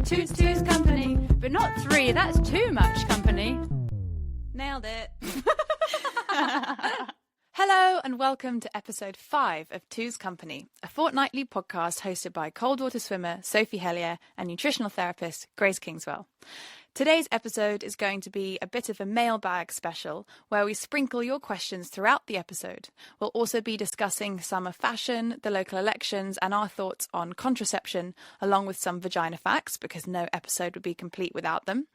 Two's company, but not three. That's too much company. Nailed it. Hello and welcome to episode 5 of Two's Company, a fortnightly podcast hosted by cold water swimmer Sophie Hellyer and nutritional therapist Grace Kingswell. Today's episode is going to be a bit of a mailbag special where we sprinkle your questions throughout the episode. We'll also be discussing summer fashion, the local elections and our thoughts on contraception, along with some vagina facts, because no episode would be complete without them,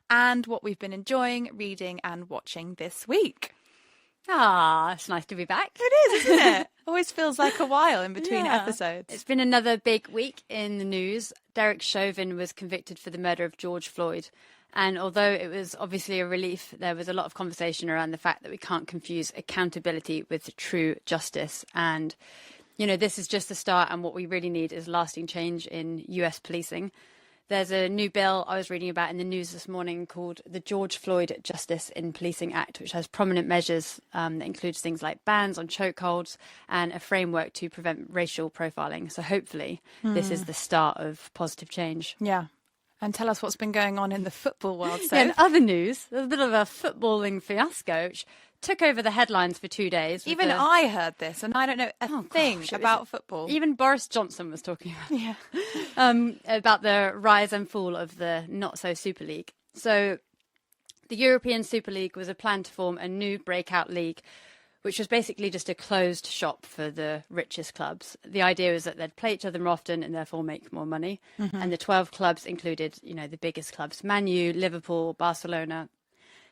and what we've been enjoying, reading and watching this week. Ah, it's nice to be back. It is, isn't it? Always feels like a while in between episodes. It's been another big week in the news. Derek Chauvin was convicted for the murder of George Floyd. And although it was obviously a relief, there was a lot of conversation around the fact that we can't confuse accountability with true justice. And, you know, this is just the start. And what we really need is lasting change in US policing. There's a new bill I was reading about in the news this morning called the George Floyd Justice in Policing Act, which has prominent measures that includes things like bans on chokeholds and a framework to prevent racial profiling. So hopefully this is the start of positive change. Yeah. And tell us what's been going on in the football world. So. Yeah, in other news, there's a bit of a footballing fiasco, which took over the headlines for 2 days. Even I heard this, and I don't know a thing about football. Even Boris Johnson was talking about the rise and fall of the not-so Super League. So the European Super League was a plan to form a new breakout league, which was basically just a closed shop for the richest clubs. The idea was that they'd play each other more often and therefore make more money. Mm-hmm. And the 12 clubs included, you know, the biggest clubs, Man U, Liverpool, Barcelona.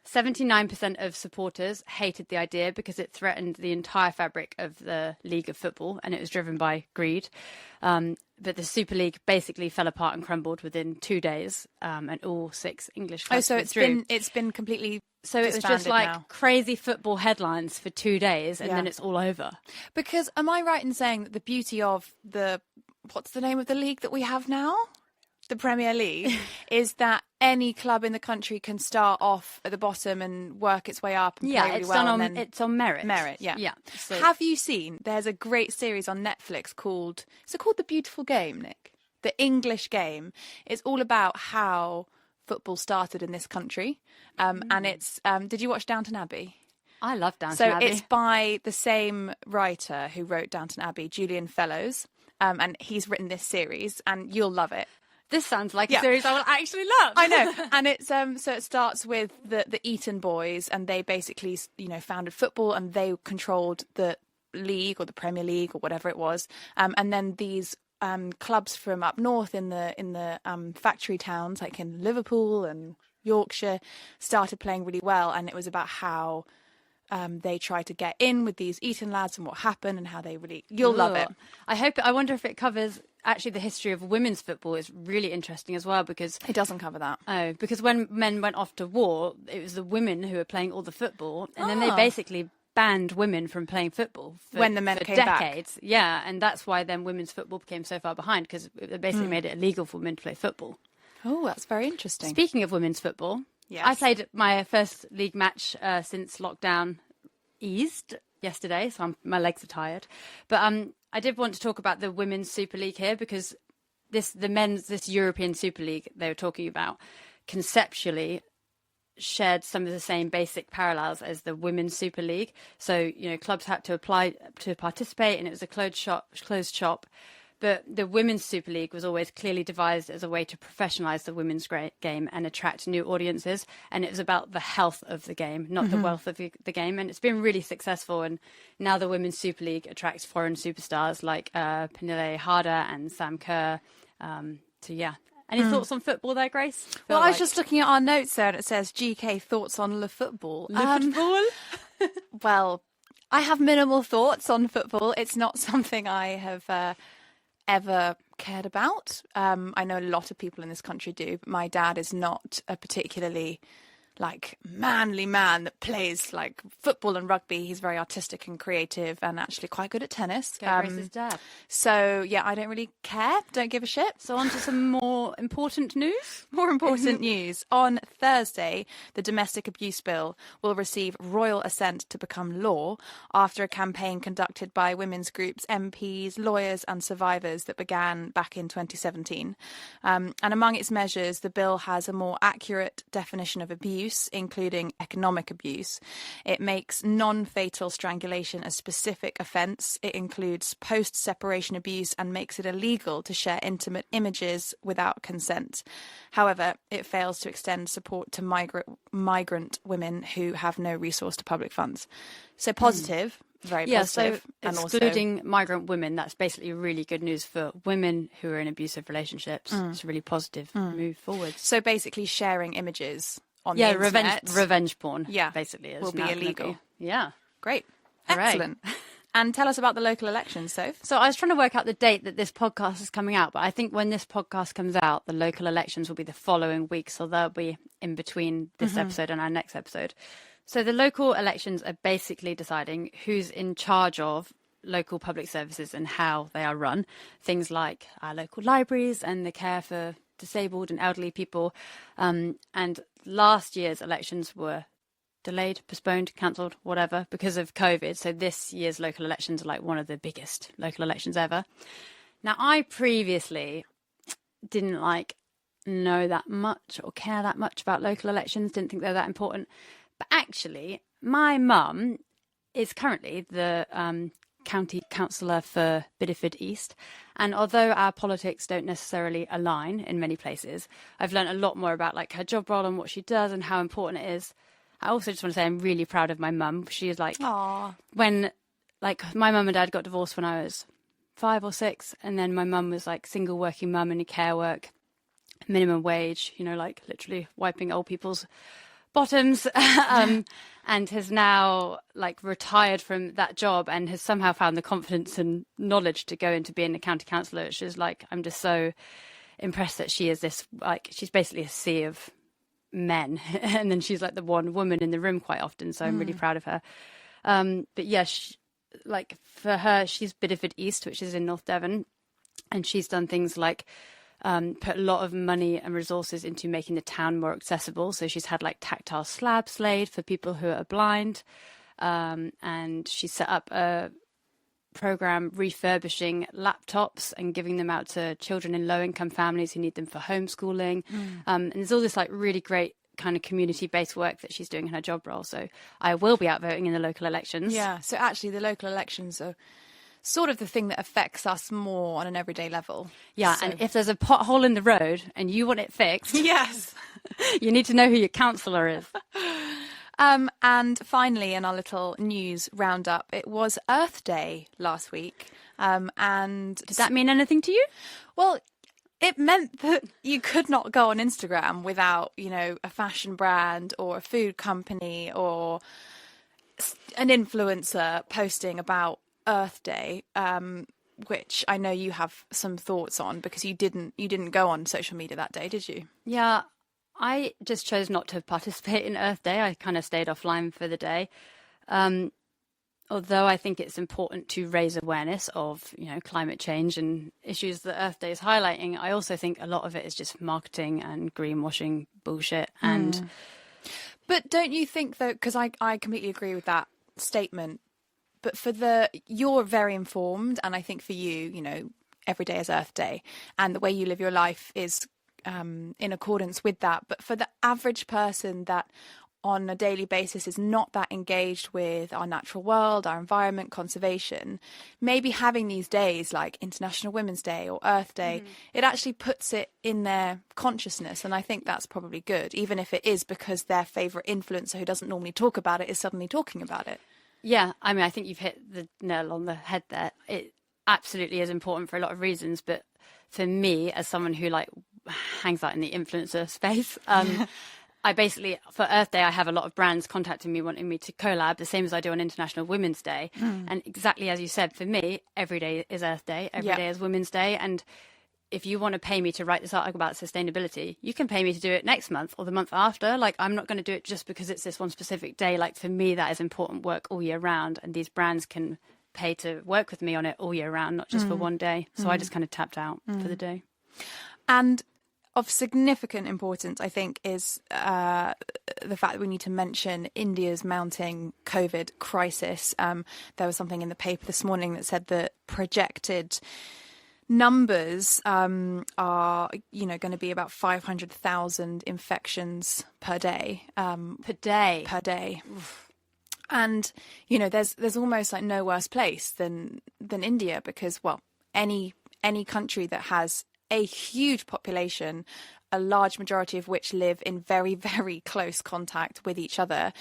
79% of supporters hated the idea because it threatened the entire fabric of the League of Football and it was driven by greed. But the Super League basically fell apart and crumbled within 2 days, and all 6 English clubs. Oh, so it's been completely. So it was just like crazy football headlines for 2 days, and then it's all over. Because am I right in saying that the beauty of what's the name of the league that we have now? The Premier League is that any club in the country can start off at the bottom and work its way up and play really well. It's on merit. Yeah. So, have you seen? There's a great series on Netflix called. Is it called The Beautiful Game, Nick? The English Game. It's all about how football started in this country, and it's. Did you watch Downton Abbey? I love Downton Abbey. So it's by the same writer who wrote Downton Abbey, Julian Fellowes, and he's written this series, and you'll love it. This sounds like a series I will actually love. I know. And it's so it starts with the Eton boys, and they basically, you know, founded football and they controlled the league or the Premier League or whatever it was. And then these clubs from up north in the factory towns, like in Liverpool and Yorkshire, started playing really well. And it was about how they tried to get in with these Eton lads and what happened and how they really. You'll love it. I wonder if it covers. Actually, the history of women's football is really interesting as well because... It doesn't cover that. Oh, because when men went off to war, it was the women who were playing all the football. And then they basically banned women from playing football when the men for came decades. Back. Yeah, and that's why then women's football became so far behind because they basically made it illegal for women to play football. Oh, that's very interesting. Speaking of women's football, yes. I played my first league match since lockdown eased yesterday, so my legs are tired. But I did want to talk about the Women's Super League here because this European Super League they were talking about conceptually shared some of the same basic parallels as the Women's Super League. So, you know, clubs had to apply to participate and it was a closed shop. But the Women's Super League was always clearly devised as a way to professionalise the women's game and attract new audiences. And it was about the health of the game, not the wealth of the game. And it's been really successful. And now the Women's Super League attracts foreign superstars like Pernille Harder and Sam Kerr. Any thoughts on football there, Grace? Well, I was just looking at our notes there and it says GK thoughts on le football. Football? Well, I have minimal thoughts on football. It's not something I have... ever cared about. I know a lot of people in this country do, but my dad is not a particularly like manly man that plays like football and rugby. He's very artistic and creative and actually quite good at tennis. Grace's dad. So yeah, I don't really care. Don't give a shit. So on to some more important news. More important news. On Thursday, the domestic abuse bill will receive royal assent to become law after a campaign conducted by women's groups, MPs, lawyers and survivors that began back in 2017. And among its measures, the bill has a more accurate definition of abuse, including economic abuse. It makes non-fatal strangulation a specific offence. It includes post-separation abuse and makes it illegal to share intimate images without consent. However, it fails to extend support to migrant women who have no resource to public funds. So positive. Very positive. So excluding migrant women, that's basically really good news for women who are in abusive relationships. It's a really positive move forward. So basically sharing images on the internet. revenge porn, basically, will be illegal. Yeah. Great. Hooray. Excellent. And tell us about the local elections, Soph. So I was trying to work out the date that this podcast is coming out, but I think when this podcast comes out, the local elections will be the following week, so they'll be in between this episode and our next episode. So the local elections are basically deciding who's in charge of local public services and how they are run. Things like our local libraries and the care for disabled and elderly people. And last year's elections were delayed, postponed, cancelled, whatever, because of COVID. So this year's local elections are like one of the biggest local elections ever. Now, I previously didn't know that much or care that much about local elections, didn't think they were that important. But actually, my mum is currently the county councillor for Bideford East. And although our politics don't necessarily align in many places, I've learned a lot more about like her job role and what she does and how important it is. I also just want to say I'm really proud of my mum. She is like, when like my mum and dad got divorced when I was 5 or 6. And then my mum was like single working mum in a care work, minimum wage, like literally wiping old people's bottoms, and has now like retired from that job and has somehow found the confidence and knowledge to go into being a county councillor, which is like, I'm just so impressed that she is this, like, she's basically a sea of men and then she's like the one woman in the room quite often, so I'm really proud of her. But yeah, like for her, she's Bideford East, which is in North Devon, and she's done things like put a lot of money and resources into making the town more accessible. So she's had like tactile slabs laid for people who are blind, and she set up a program refurbishing laptops and giving them out to children in low-income families who need them for homeschooling. And there's all this like really great kind of community-based work that she's doing in her job role. So I will be out voting in the local elections. Yeah, so actually the local elections are sort of the thing that affects us more on an everyday level. Yeah, so. And if there's a pothole in the road and you want it fixed, yes, you need to know who your councillor is. And finally, in our little news roundup, it was Earth Day last week. And did that mean anything to you? Well, it meant that you could not go on Instagram without, a fashion brand or a food company or an influencer posting about Earth Day, which I know you have some thoughts on because you didn't go on social media that day, did you? Yeah, I just chose not to participate in Earth Day. I kind of stayed offline for the day. Although I think it's important to raise awareness of, climate change and issues that Earth Day is highlighting, I also think a lot of it is just marketing and greenwashing bullshit. But don't you think, though, because I completely agree with that statement, but you're very informed, and I think for you, every day is Earth Day, and the way you live your life is in accordance with that. But for the average person that on a daily basis is not that engaged with our natural world, our environment, conservation, maybe having these days like International Women's Day or Earth Day, it actually puts it in their consciousness. And I think that's probably good, even if it is because their favourite influencer who doesn't normally talk about it is suddenly talking about it. Yeah, I mean, I think you've hit the nail on the head there. It absolutely is important for a lot of reasons, but for me, as someone who like hangs out in the influencer space, I basically, for Earth Day, I have a lot of brands contacting me, wanting me to collab, the same as I do on International Women's Day. And exactly as you said, for me, every day is Earth Day, every day is Women's Day. And if you want to pay me to write this article about sustainability, you can pay me to do it next month or the month after. Like, I'm not going to do it just because it's this one specific day. Like, for me, that is important work all year round. And these brands can pay to work with me on it all year round, not just for one day. So I just kind of tapped out for the day. And of significant importance, I think, is the fact that we need to mention India's mounting COVID crisis. There was something in the paper this morning that said that projected numbers are, going to be about 500,000 infections per day. Per day. And, there's almost like no worse place than India because, well, any country that has a huge population, a large majority of which live in very, very close contact with each other,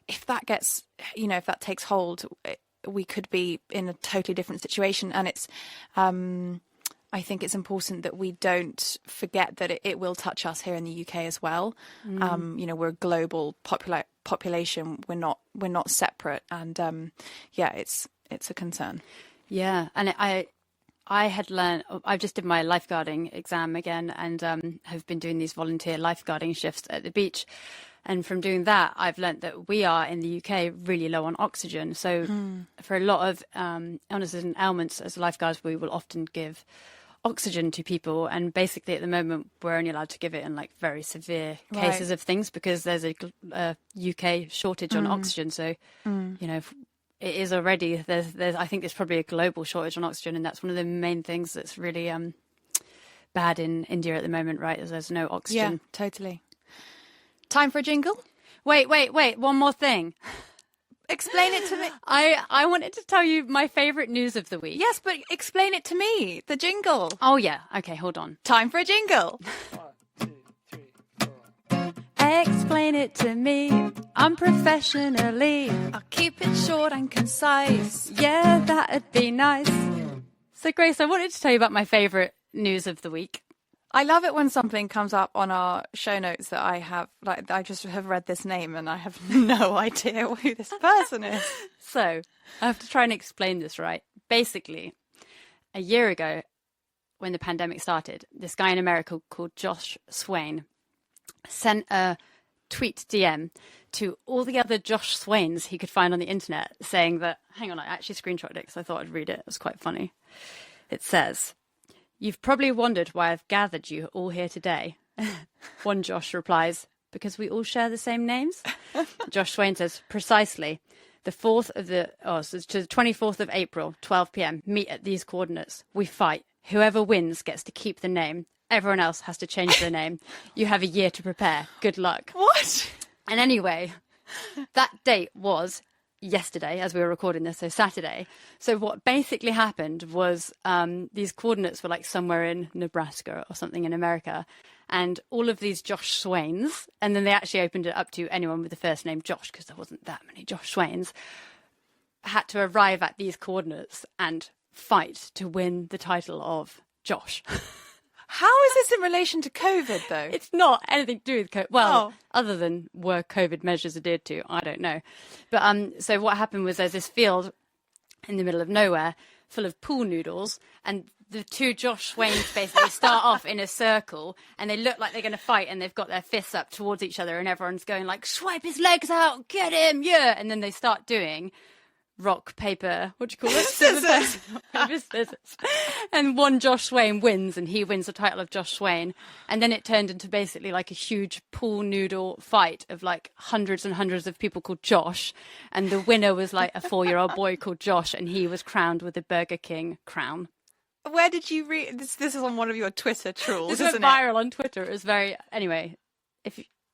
if that gets, if that takes hold, we could be in a totally different situation. And it's, I think it's important that we don't forget that it will touch us here in the UK as well. We're a global population. We're not separate. And it's a concern. Yeah. And I had learned, I just did my lifeguarding exam again and have been doing these volunteer lifeguarding shifts at the beach. And from doing that, I've learned that we are in the UK really low on oxygen. So for a lot of illnesses and ailments as lifeguards, we will often give oxygen to people. And basically at the moment, we're only allowed to give it in like very severe cases of things because there's a UK shortage on oxygen. So, it is already, there's I think there's probably a global shortage on oxygen. And that's one of the main things that's really bad in India at the moment, right? Is there's no oxygen. Yeah, totally. Time for a jingle? Wait. One more thing. Explain it to me. I wanted to tell you my favourite news of the week. Yes, but explain it to me. The jingle. Oh, yeah. Okay, hold on. Time for a jingle. 1, 2, 3, 4. Explain it to me. Unprofessionally. I'll keep it short and concise. Yeah, that'd be nice. So, Grace, I wanted to tell you about my favourite news of the week. I love it when something comes up on our show notes that I have, like, I just have read this name and I have no idea who this person is. So I have to try and explain this right. Basically, a year ago, when the pandemic started, this guy in America called Josh Swain sent a tweet DM to all the other Josh Swains he could find on the internet saying that, hang on, I actually screenshotted it because I thought I'd read it. It was quite funny. It says, "You've probably wondered why I've gathered you all here today." One Josh replies, "Because we all share the same names." Josh Swain says, "Precisely. The 24th of April, 12 p.m. Meet at these coordinates. We fight. Whoever wins gets to keep the name. Everyone else has to change their name. You have a year to prepare. Good luck." What? And anyway, that date was yesterday as we were recording this, so Saturday. So what basically happened was these coordinates were like somewhere in Nebraska or something in America, and all of these Josh Swains, and then they actually opened it up to anyone with the first name Josh because there wasn't that many Josh Swains, had to arrive at these coordinates and fight to win the title of Josh. How is this in relation to COVID, though? It's not anything to do with COVID. Well, other than were COVID measures adhered to, I don't know. But so what happened was there's this field in the middle of nowhere full of pool noodles, and the two Josh Swains basically start off in a circle, and they look like they're going to fight, and they've got their fists up towards each other, and everyone's going like, "Swipe his legs out, get him, yeah!" And then they start doing rock, paper, what do you call it? Scissors. Paper, scissors. And one Josh Swain wins, and he wins the title of Josh Swain. And then it turned into basically like a huge pool noodle fight of like hundreds and hundreds of people called Josh. And the winner was like a 4-year-old boy called Josh, and he was crowned with the Burger King crown. Where did you read this? This is on one of your Twitter trolls, This isn't went viral on Twitter. It was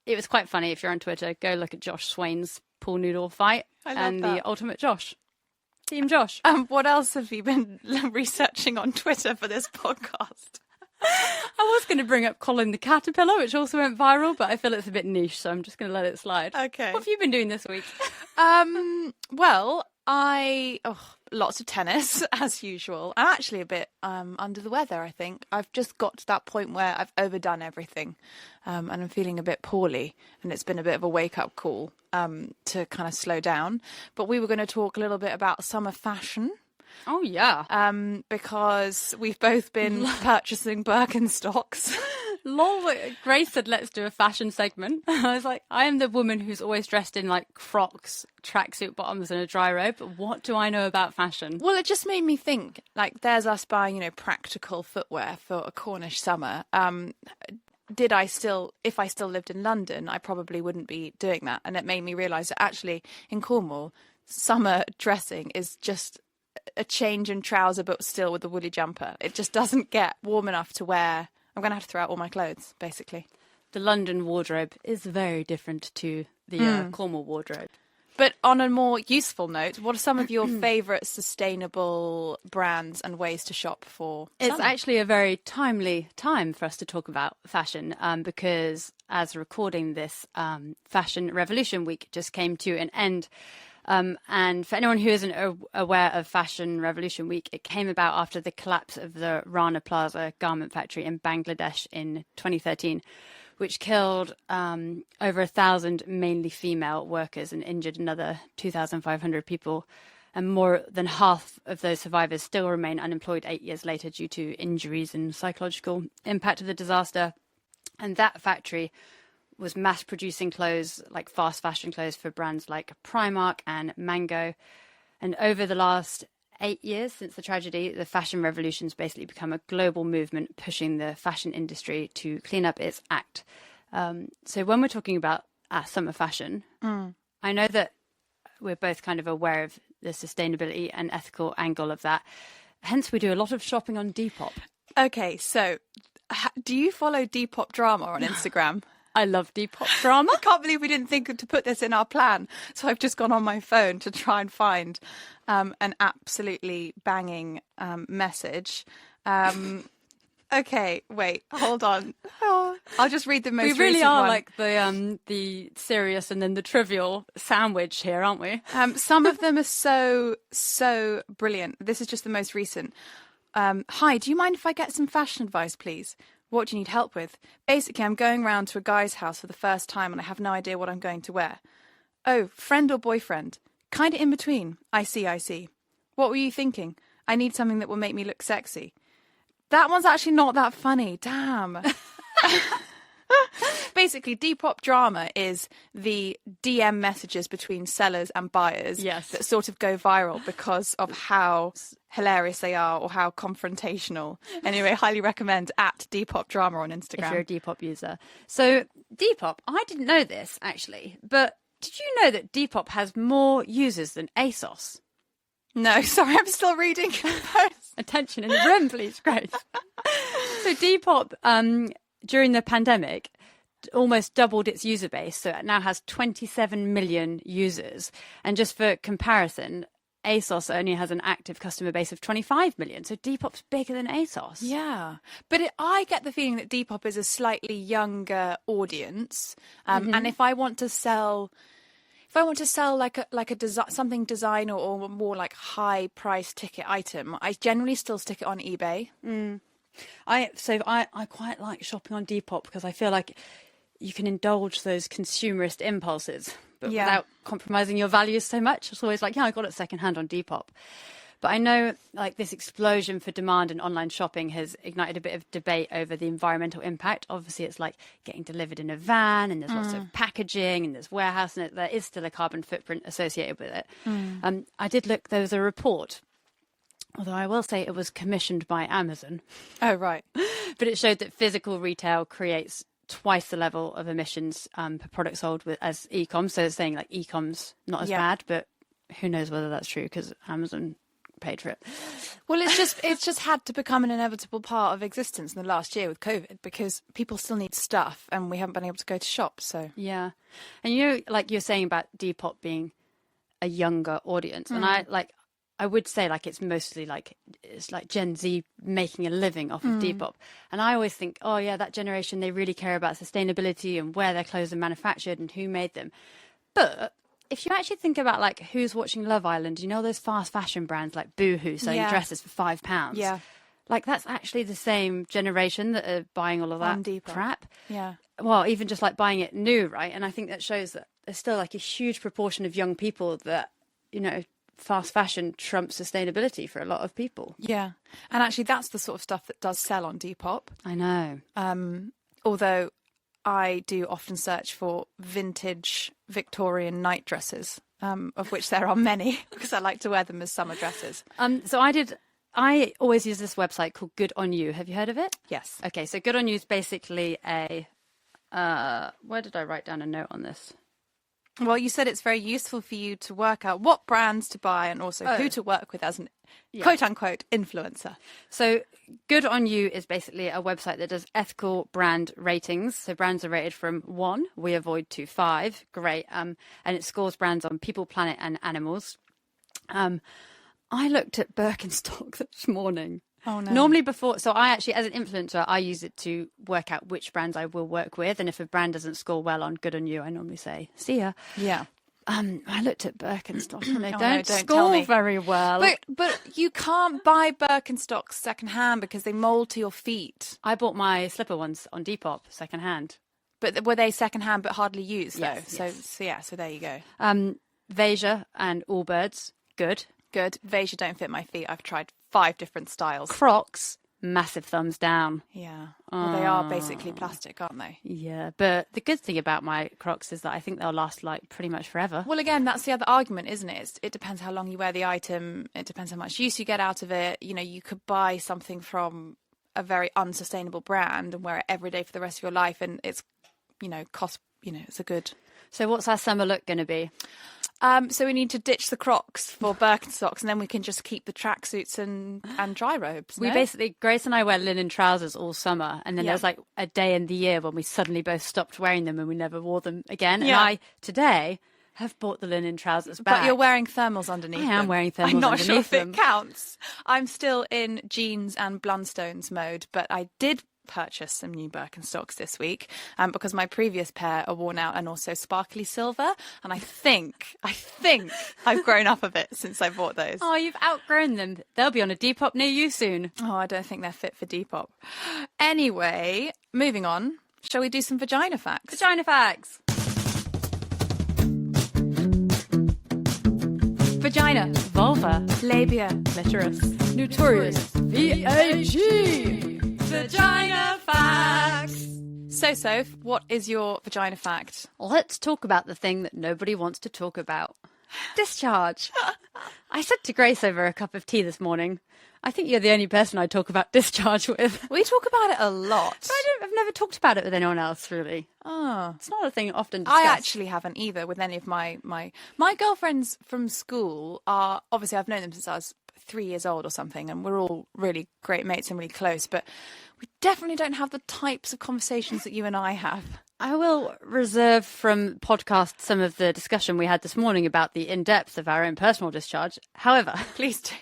it was quite funny. If you're on Twitter, go look at Josh Swain's pool noodle fight and that. the ultimate Josh. Team Josh. What else have you been researching on Twitter for this podcast? I was going to bring up Colin the Caterpillar, which also went viral, but I feel it's a bit niche, so I'm just going to let it slide. Okay. What have you been doing this week? Well, lots of tennis, as usual. I'm actually a bit under the weather, I think. I've just got to that point where I've overdone everything, and I'm feeling a bit poorly, and it's been a bit of a wake-up call to kind of slow down. But we were going to talk a little bit about summer fashion. Oh, yeah. Because we've both been purchasing Birkenstocks. Lol, Grace said, let's do a fashion segment. I was like, I am the woman who's always dressed in like Crocs, tracksuit bottoms and a dry robe. What do I know about fashion? Well, it just made me think, like, there's us buying, you know, practical footwear for a Cornish summer. If I still lived in London, I probably wouldn't be doing that. And it made me realise that actually in Cornwall, summer dressing is just a change in trouser, but still with a woolly jumper. It just doesn't get warm enough to wear. I'm going to have to throw out all my clothes, basically. The London wardrobe is very different to the Cornwall wardrobe. But on a more useful note, what are some of your favourite sustainable brands and ways to shop for It's summer? actually a very timely time for us to talk about fashion because as recording this, Fashion Revolution Week just came to an end. And for anyone who isn't aware of Fashion Revolution Week, it came about after the collapse of the Rana Plaza garment factory in Bangladesh in 2013, which killed over 1,000 mainly female workers and injured another 2,500 people. And more than half of those survivors still remain unemployed 8 years later due to injuries and psychological impact of the disaster. And that factory was mass producing clothes, like fast fashion clothes for brands like Primark and Mango. And over the last 8 years since the tragedy, the fashion revolution's basically become a global movement pushing the fashion industry to clean up its act. So when we're talking about summer fashion, I know that we're both kind of aware of the sustainability and ethical angle of that. Hence, we do a lot of shopping on Depop. Okay, so do you follow Depop Drama on Instagram? I love Depop drama. I can't believe we didn't think to put this in our plan. So I've just gone on my phone to try and find an absolutely banging message. Okay, wait, hold on. Oh, I'll just read the most recent one. We really are like the serious and then the trivial sandwich here, aren't we? Some of them are so brilliant. This is just the most recent. Hi, do you mind if I get some fashion advice, please? What do you need help with? Basically, I'm going round to a guy's house for the first time and I have no idea what I'm going to wear. Oh, friend or boyfriend? Kind of in between. I see. What were you thinking? I need something that will make me look sexy. That one's actually not that funny. Damn. Basically, Depop Drama is the DM messages between sellers and buyers that sort of go viral because of how hilarious they are or how confrontational. Anyway, highly recommend at Depop Drama on Instagram. If you're a Depop user. So Depop, I didn't know this actually, but did you know that Depop has more users than ASOS? No, sorry, I'm still reading. Attention in the room, please, Grace. So Depop, during the pandemic, almost doubled its user base. So it now has 27 million users. And just for comparison, ASOS only has an active customer base of 25 million. So Depop's bigger than ASOS. Yeah. But I get the feeling that Depop is a slightly younger audience. And if I want to sell like a something design or more like high price ticket item, I generally still stick it on eBay. I quite like shopping on Depop because I feel like you can indulge those consumerist impulses, but without compromising your values so much. It's always like, I got it secondhand on Depop. But I know like this explosion for demand in online shopping has ignited a bit of debate over the environmental impact. Obviously, it's like getting delivered in a van and there's lots of packaging and there's warehouse and there is still a carbon footprint associated with it. I did look, there was a report, although I will say it was commissioned by Amazon. Oh, right. But it showed that physical retail creates twice the level of emissions per product sold as e-com. So it's saying like e-com's not as bad, but who knows whether that's true because Amazon paid for it. Well, it's just had to become an inevitable part of existence in the last year with COVID because people still need stuff and we haven't been able to go to shops. So yeah, and like you're saying about Depop being a younger audience, and I would say like it's mostly like it's like Gen Z making a living off of Depop, and I always think, oh yeah, that generation, they really care about sustainability and where their clothes are manufactured and who made them, but if you actually think about like who's watching Love Island, those fast fashion brands like Boohoo selling dresses for £5. Yeah. Like that's actually the same generation that are buying all of that crap. Yeah. Well, even just like buying it new, right? And I think that shows that there's still like a huge proportion of young people that, fast fashion trumps sustainability for a lot of people. Yeah. And actually, that's the sort of stuff that does sell on Depop. I know. Although I do often search for vintage Victorian night dresses, of which there are many, because I like to wear them as summer dresses. So I always use this website called Good On You. Have you heard of it? Yes. Okay, so Good On You is basically where did I write down a note on this? Well, you said it's very useful for you to work out what brands to buy and also who to work with as an quote-unquote influencer. So Good On You is basically a website that does ethical brand ratings. So brands are rated from 1, we avoid, to 5. Great. And it scores brands on people, planet and animals. I looked at Birkenstock this morning. Oh, no. Normally before, so I actually, as an influencer, I use it to work out which brands I will work with. And if a brand doesn't score well on Good On You, I normally say, see ya. Yeah. I looked at Birkenstock and they Oh, no, don't don't tell score me. very well. But you can't buy Birkenstocks secondhand because they mould to your feet. I bought my slipper ones on Depop secondhand. But were they secondhand but hardly used, though? Yes, So there you go. Veja and Allbirds, good. Good. Veja don't fit my feet. I've tried 5 different styles. Crocs, massive thumbs down. Yeah. Well, they are basically plastic, aren't they? Yeah, but the good thing about my Crocs is that I think they'll last like pretty much forever. Well, again, that's the other argument, isn't it? It depends how long you wear the item. It depends how much use you get out of it. You know, you could buy something from a very unsustainable brand and wear it every day for the rest of your life, and it's, it's a good. So what's our summer look going to be? So we need to ditch the Crocs for Birkenstocks, and then we can just keep the tracksuits and dry robes. We basically, Grace and I wear linen trousers all summer, and then there's like a day in the year when we suddenly both stopped wearing them and we never wore them again. Yeah. And I, today, have bought the linen trousers back. But you're wearing thermals underneath them. I am wearing thermals I'm not sure underneath if them. it counts. I'm still in jeans and Blundstones mode, but I did purchase some new Birkenstocks this week because my previous pair are worn out and also sparkly silver, and I think I've grown up a bit since I bought those. Oh, you've outgrown them. They'll be on a Depop near you soon. Oh, I don't think they're fit for Depop. Anyway, moving on. Shall we do some vagina facts? Vagina facts. Vagina, Vulva. labia, Clitoris. notorious, VAG. Vagina facts. So, Soph, what is your vagina fact? Let's talk about the thing that nobody wants to talk about. Discharge. I said to Grace over a cup of tea this morning, I think you're the only person I talk about discharge with. We talk about it a lot. But I've never talked about it with anyone else, really. Oh. It's not a thing often discussed. I actually haven't either with any of my girlfriends from school. Are obviously, I've known them since I was 3 years old or something, and we're all really great mates and really close, but we definitely don't have the types of conversations that you and I have. I will reserve from podcast some of the discussion we had this morning about the in-depth of our own personal discharge. However, Please do.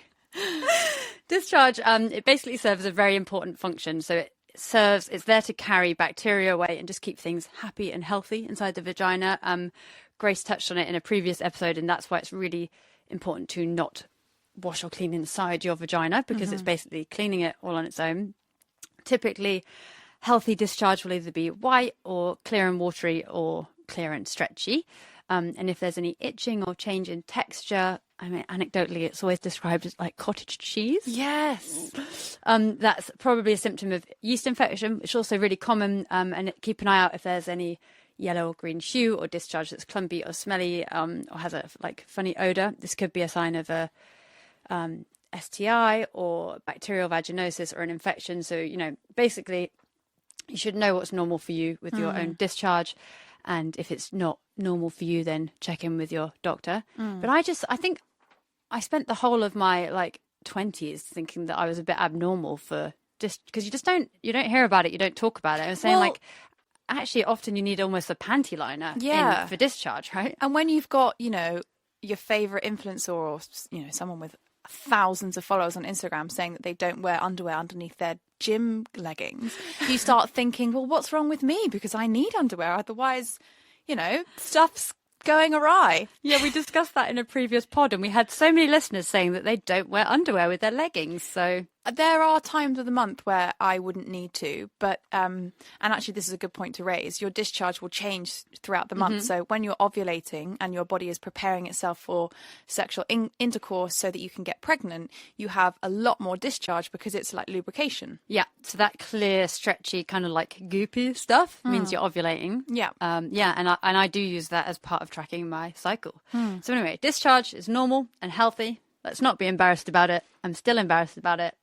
discharge, it basically serves a very important function. So it's there to carry bacteria away and just keep things happy and healthy inside the vagina. Grace touched on it in a previous episode, and that's why it's really important to not wash or clean inside your vagina, because it's basically cleaning it all on its own. Typically, healthy discharge will either be white or clear and watery or clear and stretchy. And if there's any itching or change in texture, I mean, anecdotally, it's always described as like cottage cheese. Yes. That's probably a symptom of yeast infection, which is also really common. And keep an eye out if there's any yellow or green hue or discharge that's clumpy or smelly or has a like funny odor. This could be a sign of a STI or bacterial vaginosis or an infection. So, basically you should know what's normal for you with your own discharge. And if it's not normal for you, then check in with your doctor. But I think I spent the whole of my 20s thinking that I was a bit abnormal for because you don't hear about it. You don't talk about it. I was saying actually often you need almost a panty liner in for discharge, right? And when you've got, your favorite influencer or, someone with thousands of followers on Instagram saying that they don't wear underwear underneath their gym leggings, you start thinking, well, what's wrong with me? Because I need underwear. Otherwise, stuff's going awry. Yeah, we discussed that in a previous pod, and we had so many listeners saying that they don't wear underwear with their leggings. So There are times of the month where I wouldn't need to, but and actually this is a good point to raise. Your discharge will change throughout the month. So when you're ovulating and your body is preparing itself for sexual intercourse so that you can get pregnant, you have a lot more discharge because it's like lubrication. Yeah, so that clear, stretchy, kind of like goopy stuff means you're ovulating. Yeah. And I do use that as part of tracking my cycle. So anyway, discharge is normal and healthy. Let's not be embarrassed about it. I'm still embarrassed about it.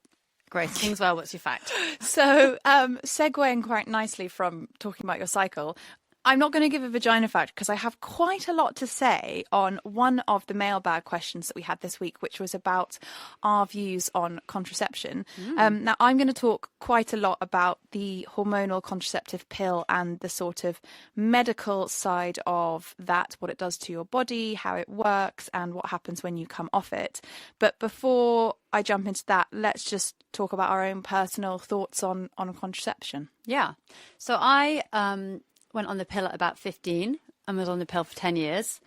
Grace Kingswell, what's your fact? So, segueing quite nicely from talking about your cycle, I'm not going to give a vagina fact because I have quite a lot to say on one of the mailbag questions that we had this week, which was about our views on contraception. Now, I'm going to talk quite a lot about the hormonal contraceptive pill and the sort of medical side of that, what it does to your body, how it works, and what happens when you come off it. But before I jump into that, let's just talk about our own personal thoughts on contraception. Yeah. So I went on the pill at about 15 and was on the pill for 10 years.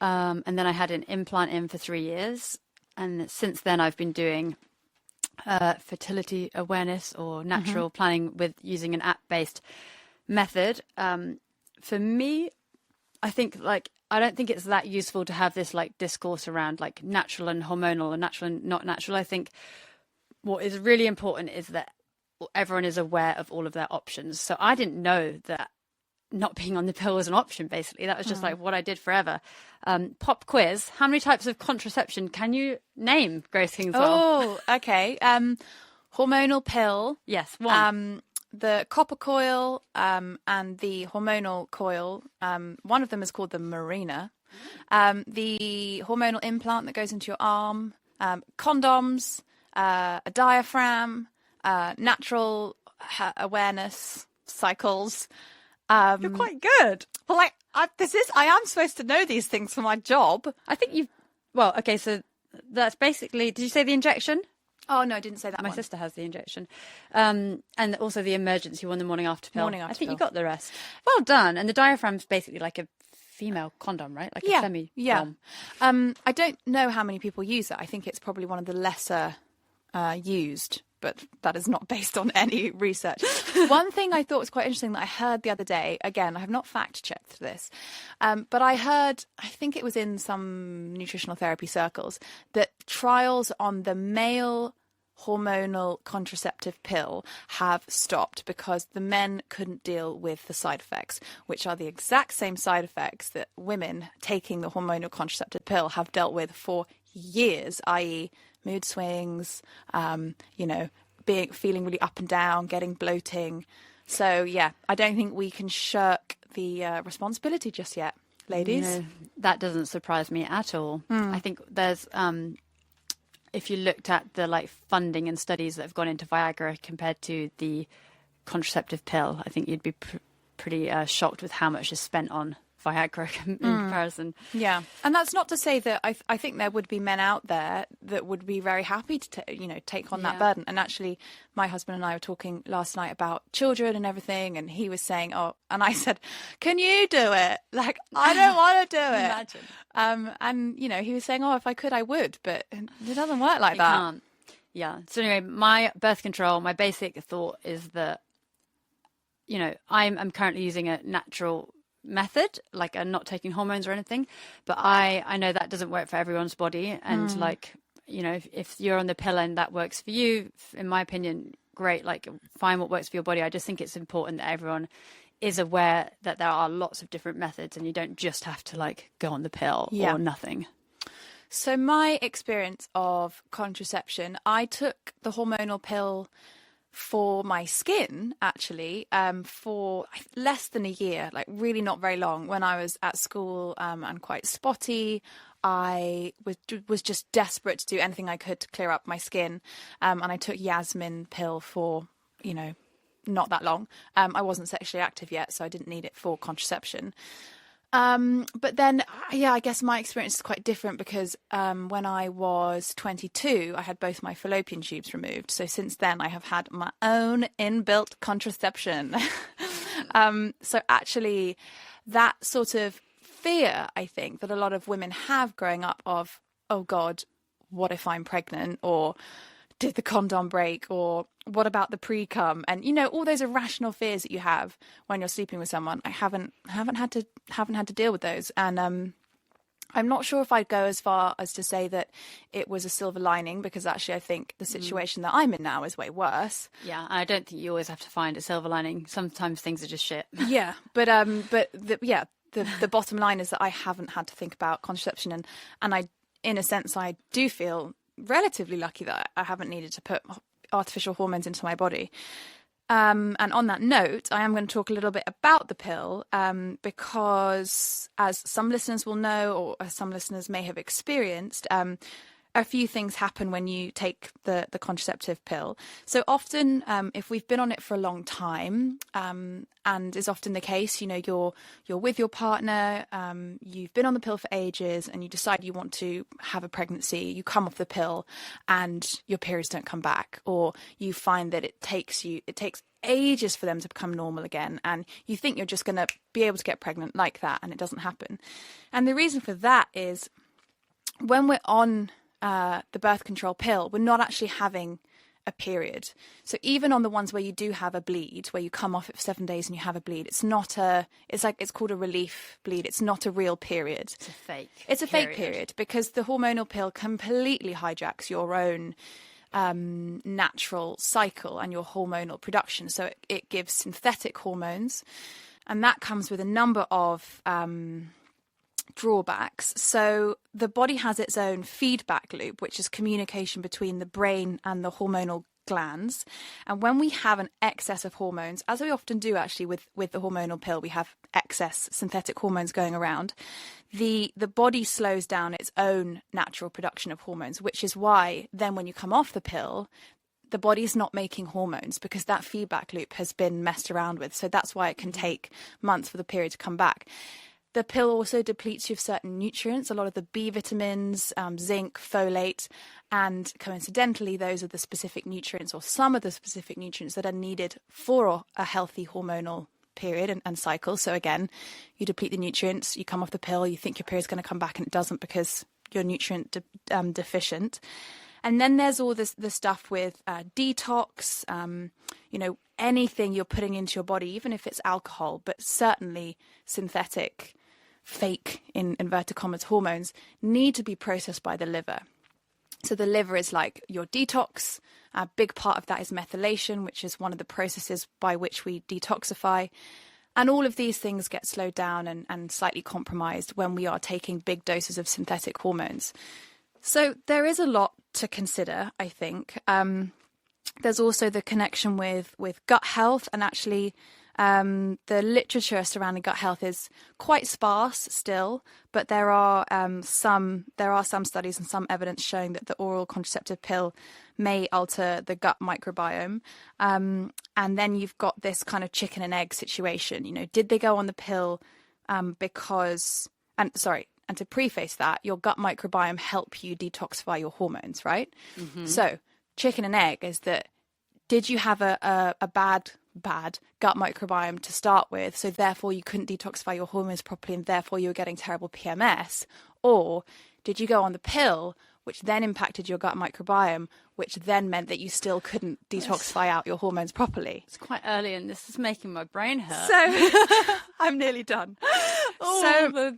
And then I had an implant in for 3 years. And since then I've been doing fertility awareness or natural planning with using an app-based method. For me, I think I don't think it's that useful to have this like discourse around like natural and hormonal and natural and not natural. I think what is really important is that everyone is aware of all of their options. So I didn't know that not being on the pill was an option, basically. That was just like what I did forever. Pop quiz. How many types of contraception can you name, Grace Kingswell? Oh, okay. Hormonal pill. Yes, one. The copper coil and the hormonal coil. One of them is called the Marina. The hormonal implant that goes into your arm. Condoms. A diaphragm. Natural awareness cycles. You're quite good. Well, I am supposed to know these things for my job. I think well, okay, so that's basically, did you say the injection? Oh, no, I didn't say that My one. sister has the injection. And also the emergency one, the morning after pill. Morning after I think pill. you got the rest. Well done. And the diaphragm's basically like a female condom, right? Like a semi-dom. Yeah. I don't know how many people use it. I think it's probably one of the lesser used, but that is not based on any research. One thing I thought was quite interesting that I heard the other day, again, I have not fact-checked this, but I heard, I think it was in some nutritional therapy circles, that trials on the male hormonal contraceptive pill have stopped because the men couldn't deal with the side effects, which are the exact same side effects that women taking the hormonal contraceptive pill have dealt with for years, i.e. mood swings, feeling really up and down, getting bloating. So, yeah, I don't think we can shirk the responsibility just yet, ladies. No, that doesn't surprise me at all. I think there's, if you looked at the like funding and studies that have gone into Viagra compared to the contraceptive pill, I think you'd be pretty shocked with how much is spent on Viagra in comparison. Yeah, and that's not to say that I think there would be men out there that would be very happy to take on that burden. And actually, my husband and I were talking last night about children and everything, and he was saying, "Oh," and I said, "Can you do it? Like, I don't want to do it." Imagine. And he was saying, "Oh, if I could, I would," but it doesn't work like You that. can't. Yeah. So anyway, my birth control, my basic thought is that, I'm currently using a natural method, like not taking hormones or anything, but I know that doesn't work for everyone's body, and if you're on the pill and that works for you, in my opinion, great, like find what works for your body. I just think it's important that everyone is aware that there are lots of different methods and you don't just have to like go on the pill or nothing. So my experience of contraception, I took the hormonal pill for my skin, actually, for less than a year, like really not very long. When I was at school and quite spotty, I was just desperate to do anything I could to clear up my skin. And I took Yasmin pill for, not that long. I wasn't sexually active yet, so I didn't need it for contraception. But then, I guess my experience is quite different because when I was 22, I had both my fallopian tubes removed. So since then, I have had my own inbuilt contraception. So actually, that sort of fear, I think, that a lot of women have growing up of, oh God, what if I'm pregnant? Or did the condom break, or what about the pre-cum, and all those irrational fears that you have when you're sleeping with someone. I haven't had to deal with those, and I'm not sure if I'd go as far as to say that it was a silver lining, because actually I think the situation that I'm in now is way worse. Yeah, I don't think you always have to find a silver lining. Sometimes things are just shit. Yeah, but the bottom line is that I haven't had to think about contraception, and I, in a sense, I do feel relatively lucky that I haven't needed to put artificial hormones into my body. And on that note, I am going to talk a little bit about the pill, because as some listeners will know, or as some listeners may have experienced, a few things happen when you take the contraceptive pill. So often, if we've been on it for a long time, and is often the case, you're with your partner, you've been on the pill for ages, and you decide you want to have a pregnancy, you come off the pill and your periods don't come back, or you find that it takes ages for them to become normal again, and you think you're just going to be able to get pregnant like that, and it doesn't happen. And the reason for that is when we're on the birth control pill, we're not actually having a period. So even on the ones where you do have a bleed, where you come off it for 7 days and you have a bleed, it's called a relief bleed. It's not a real period. It's a fake period, because the hormonal pill completely hijacks your own natural cycle and your hormonal production. So it gives synthetic hormones, and that comes with a number of drawbacks. So the body has its own feedback loop, which is communication between the brain and the hormonal glands. And when we have an excess of hormones, as we often do actually with the hormonal pill, we have excess synthetic hormones going around, the body slows down its own natural production of hormones, which is why then when you come off the pill, the body's not making hormones, because that feedback loop has been messed around with. So that's why it can take months for the period to come back. The pill also depletes you of certain nutrients, a lot of the B vitamins, zinc, folate, and coincidentally, those are the specific nutrients, or some of the specific nutrients that are needed for a healthy hormonal period and cycle. So again, you deplete the nutrients, you come off the pill, you think your period's going to come back, and it doesn't, because you're nutrient deficient. And then there's all the stuff with detox, anything you're putting into your body, even if it's alcohol, but certainly synthetic, fake, in inverted commas, hormones need to be processed by the liver. So the liver is like your detox. A big part of that is methylation, which is one of the processes by which we detoxify. And all of these things get slowed down and slightly compromised when we are taking big doses of synthetic hormones. So there is a lot to consider, I think. There's also the connection with gut health, and actually the literature surrounding gut health is quite sparse still, but there are some studies and some evidence showing that the oral contraceptive pill may alter the gut microbiome. And then you've got this kind of chicken and egg situation. Did they go on the pill because, and to preface that, your gut microbiome help you detoxify your hormones, right? Mm-hmm. So chicken and egg is that, did you have a bad gut microbiome to start with, so therefore you couldn't detoxify your hormones properly, and therefore you were getting terrible PMS? Or did you go on the pill, which then impacted your gut microbiome, which then meant that you still couldn't detoxify out your hormones properly? It's quite early, and this is making my brain hurt. So I'm nearly done. The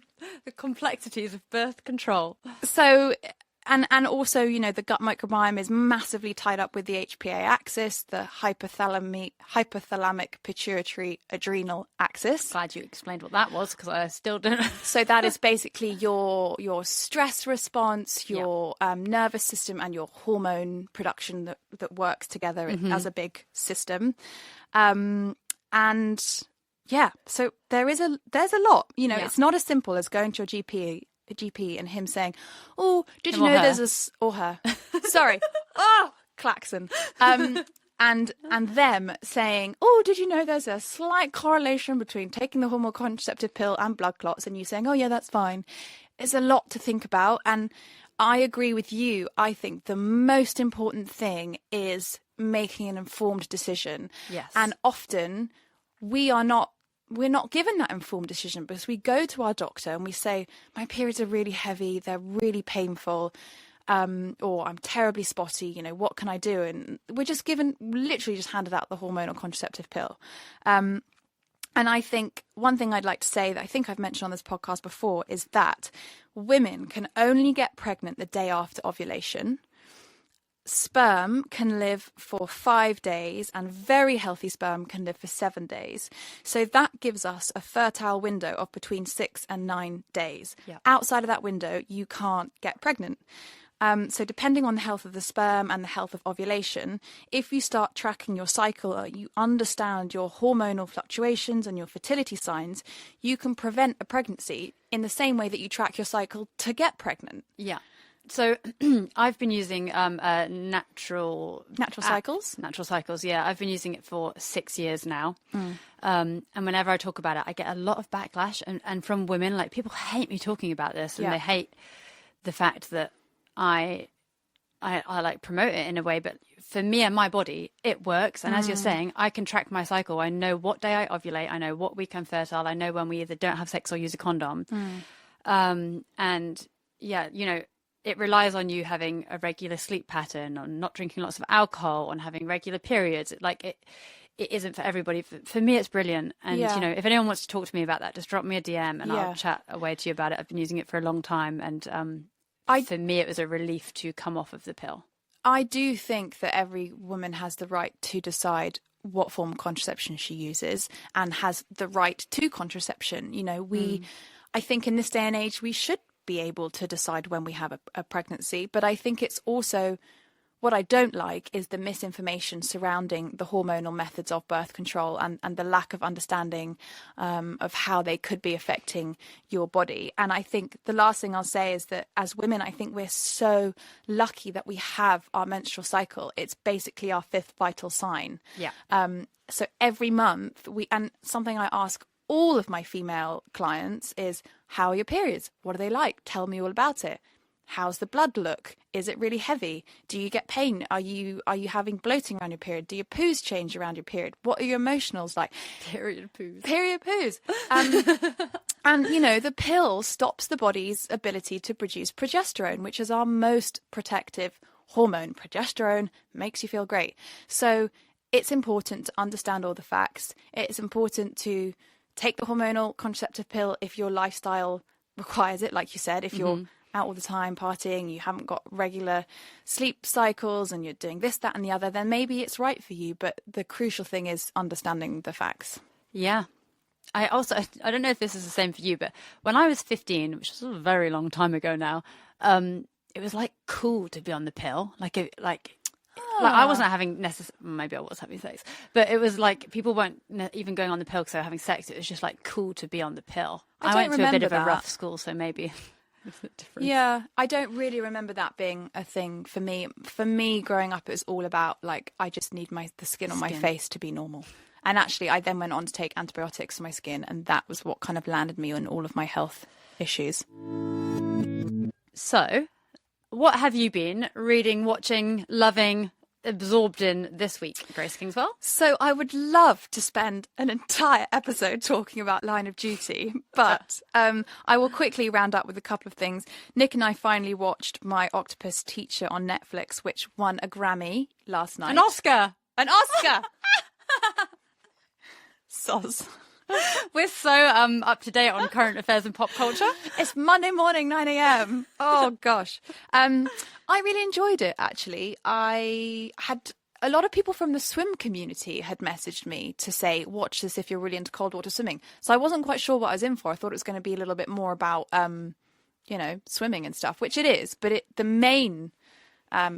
complexities of birth control. So, and also, the gut microbiome is massively tied up with the HPA axis, the hypothalamic pituitary adrenal axis. Glad you explained what that was, because I still don't know. So that is basically your stress response, your nervous system, and your hormone production that works together as a big system. And yeah, so there's a lot. It's not as simple as going to your GP and him saying, "Oh, did you know there's or her?" Sorry, klaxon. And them saying, "Oh, did you know there's a slight correlation between taking the hormonal contraceptive pill and blood clots?" And you saying, "Oh yeah, that's fine." It's a lot to think about, and I agree with you. I think the most important thing is making an informed decision. Yes, and often we're not given that informed decision, because we go to our doctor and we say, "My periods are really heavy, they're really painful. or I'm terribly spotty, you know, what can I do? And we're just literally just handed out the hormonal contraceptive pill. And I think one thing I'd like to say that I think I've mentioned on this podcast before is that women can only get pregnant the day after ovulation. Sperm can live for 5 days, and very healthy sperm can live for 7 days. So that gives us a fertile window of between 6 and 9 days. Yeah. Outside of that window, you can't get pregnant. So depending on the health of the sperm and the health of ovulation, if you start tracking your cycle, you understand your hormonal fluctuations and your fertility signs, you can prevent a pregnancy in the same way that you track your cycle to get pregnant. Yeah. So I've been using natural cycles. Natural cycles, yeah. I've been using it for 6 years now. And whenever I talk about it, I get a lot of backlash and from women. Like, people hate me talking about this, and they hate the fact that I like promote it in a way. But for me and my body, it works. And as you're saying, I can track my cycle. I know what day I ovulate. I know what week I'm fertile. I know when we either don't have sex or use a condom. And yeah, you know, it relies on you having a regular sleep pattern, on not drinking lots of alcohol, on having regular periods. Like, it isn't for everybody. For me, it's brilliant. And, you know, if anyone wants to talk to me about that, just drop me a DM and I'll chat away to you about it. I've been using it for a long time. And for me, it was a relief to come off of the pill. I do think that every woman has the right to decide what form of contraception she uses and has the right to contraception. You know, I think in this day and age, we should be able to decide when we have a pregnancy. But I think it's also, what I don't like is the misinformation surrounding the hormonal methods of birth control and the lack of understanding of how they could be affecting your body. And I think the last thing I'll say is that as women, I think we're so lucky that we have our menstrual cycle. It's basically our fifth vital sign. Yeah. So every month and something I ask all of my female clients is, how are your periods? What are they like? Tell me all about it. How's the blood look? Is it really heavy? Do you get pain? Are you having bloating around your period? Do your poos change around your period? What are your emotionals like? Period poos. Period poos. And, you know, the pill stops the body's ability to produce progesterone, which is our most protective hormone. Progesterone makes you feel great. So it's important to understand all the facts. It's important to take the hormonal contraceptive pill if your lifestyle requires it. Like you said, if you're out all the time partying, you haven't got regular sleep cycles and you're doing this, that and the other, then maybe it's right for you. But the crucial thing is understanding the facts. Yeah. I don't know if this is the same for you, but when I was 15, which was a very long time ago now, it was like cool to be on the pill. Like I wasn't having maybe I was having sex, but it was like people weren't even going on the pill because they were having sex. It was just like cool to be on the pill. I went to a bit of a rough school, so maybe it's a bit different. Yeah, I don't really remember that being a thing for me. For me, growing up, it was all about like, I just need the skin on my face to be normal. And actually, I then went on to take antibiotics for my skin, and that was what kind of landed me on all of my health issues. So, what have you been reading, watching, loving, absorbed in this week, Grace Kingswell? So I would love to spend an entire episode talking about Line of Duty, but I will quickly round up with a couple of things. Nick and I finally watched My Octopus Teacher on Netflix, which won a Grammy last night. An Oscar! Soz. We're so up to date on current affairs and pop culture. It's Monday morning, 9 a.m. Oh, gosh. I really enjoyed it, actually. I had a lot of people from the swim community had messaged me to say, watch this if you're really into cold water swimming. So I wasn't quite sure what I was in for. I thought it was going to be a little bit more about, swimming and stuff, which it is. But the main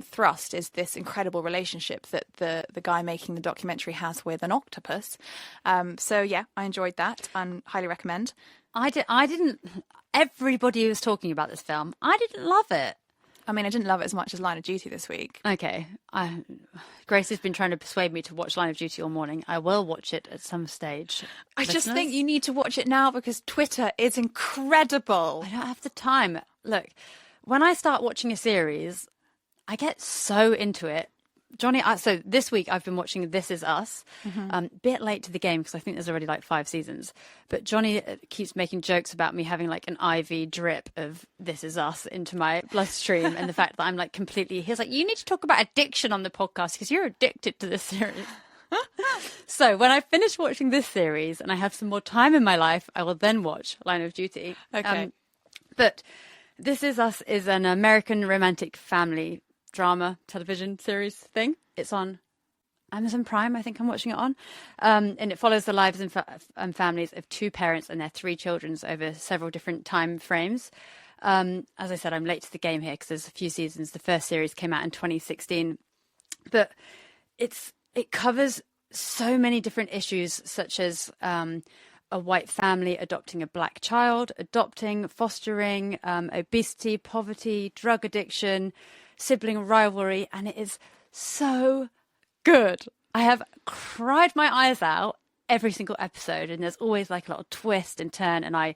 thrust is this incredible relationship that the guy making the documentary has with an octopus. So yeah, I enjoyed that and highly recommend. I didn't. Everybody was talking about this film. I didn't love it. I mean, I didn't love it as much as Line of Duty this week. Okay. Grace has been trying to persuade me to watch Line of Duty all morning. I will watch it at some stage. I just think you need to watch it now because Twitter is incredible. I don't have the time. Look, when I start watching a series, I get so into it Johnny, so this week I've been watching This Is Us. Bit late to the game because I think there's already like 5 seasons. But Johnny keeps making jokes about me having like an IV drip of This Is Us into my bloodstream, and the fact that I'm like completely. He's like, you need to talk about addiction on the podcast because you're addicted to this series. So when I finish watching this series and I have some more time in my life, I will then watch Line of Duty. Okay. But This Is Us is an American romantic family drama television series thing. It's on Amazon Prime, I think I'm watching it on. And it follows the lives and families of 2 parents and their 3 children over several different time frames. As I said, I'm late to the game here because there's a few seasons. The first series came out in 2016. But it covers so many different issues, such as a white family adopting a black child, adopting, fostering, obesity, poverty, drug addiction, sibling rivalry, and it is so good. I have cried my eyes out every single episode, and there's always like a little twist and turn, and I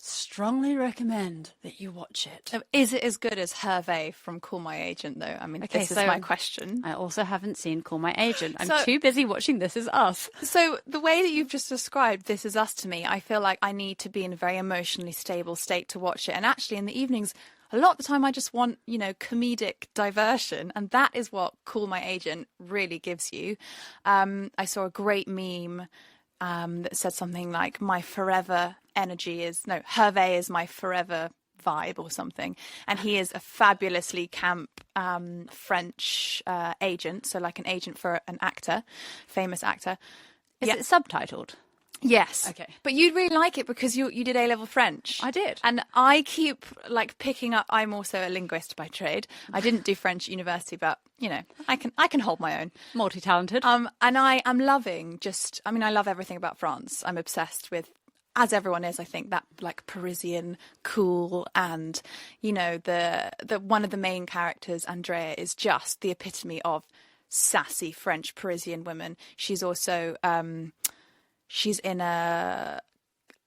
strongly recommend that you watch it. Is it as good as Hervé from Call My Agent, though? I mean, Okay, this is so my question. I also haven't seen Call My Agent. I'm too busy watching This Is Us. So the way that you've just described This Is Us to me, I feel like I need to be in a very emotionally stable state to watch it. And actually, in the evenings, a lot of the time I just want, comedic diversion. And that is what Call My Agent really gives you. I saw a great meme that said something like, my forever energy is, no, Hervé is my forever vibe or something. And he is a fabulously camp French agent. So like an agent for an actor, famous actor. Is it subtitled? Yes. Okay. But you'd really like it because you did A-level French. I did. And I keep like picking up, I'm also a linguist by trade. I didn't do French at university, but I can hold my own. Multi-talented. And I am loving I love everything about France. I'm obsessed with, as everyone is, I think, that like Parisian cool, and the one of the main characters, Andrea, is just the epitome of sassy French Parisian women. She's also she's in a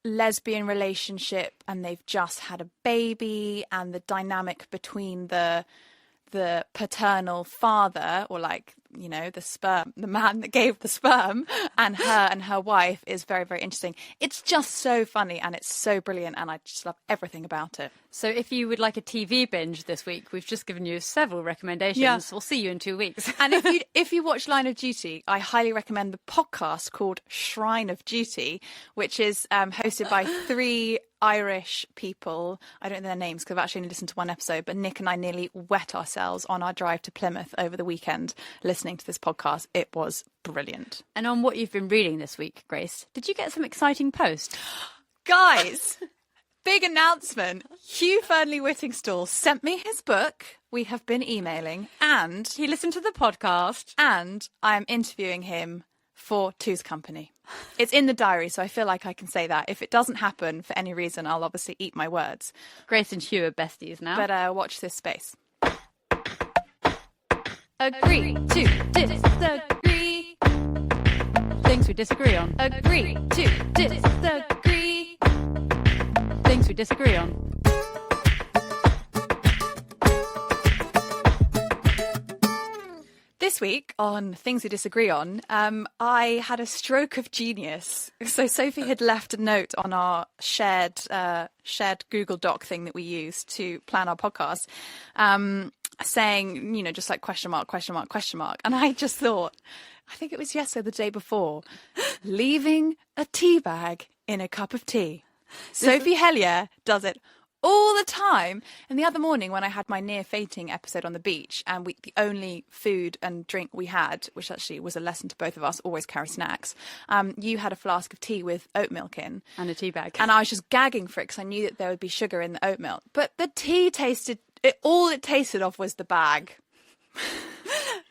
lesbian relationship, and they've just had a baby, and the dynamic between the paternal father, or like the man that gave the sperm, and her wife is very, very interesting. It's just so funny, and it's so brilliant, and I just love everything about it. So if you would like a TV binge this week, we've just given you several recommendations. Yeah. We'll see you in 2 weeks. And if you watch Line of Duty, I highly recommend the podcast called Shrine of Duty, which is hosted by 3 Irish people. I don't know their names because I've actually only listened to one episode, but Nick and I nearly wet ourselves on our drive to Plymouth over the weekend listening to this podcast. It was brilliant. And on what you've been reading this week, Grace, did you get some exciting posts? Guys, big announcement. Hugh Fernley-Whittingstall sent me his book. We have been emailing, and He listened to the podcast. and I am interviewing him for Two's Company. It's in the diary, so I feel like I can say that. If it doesn't happen for any reason, I'll obviously eat my words. Grace and Hugh are besties now. But watch this space. Agree to disagree. Things we disagree on. Agree to disagree. Things we disagree on. This week on Things We Disagree On, I had a stroke of genius. So Sophie had left a note on our shared Google Doc thing that we use to plan our podcast, saying, just like question mark, question mark, question mark. And I just thought, I think it was yesterday, the day before, leaving a tea bag in a cup of tea. Sophie Hellyer does it all the time. And the other morning when I had my near fainting episode on the beach, and the only food and drink we had, which actually was a lesson to both of us, always carry snacks, you had a flask of tea with oat milk in. And a tea bag. And I was just gagging for it because I knew that there would be sugar in the oat milk. But the tea all it tasted of was the bag.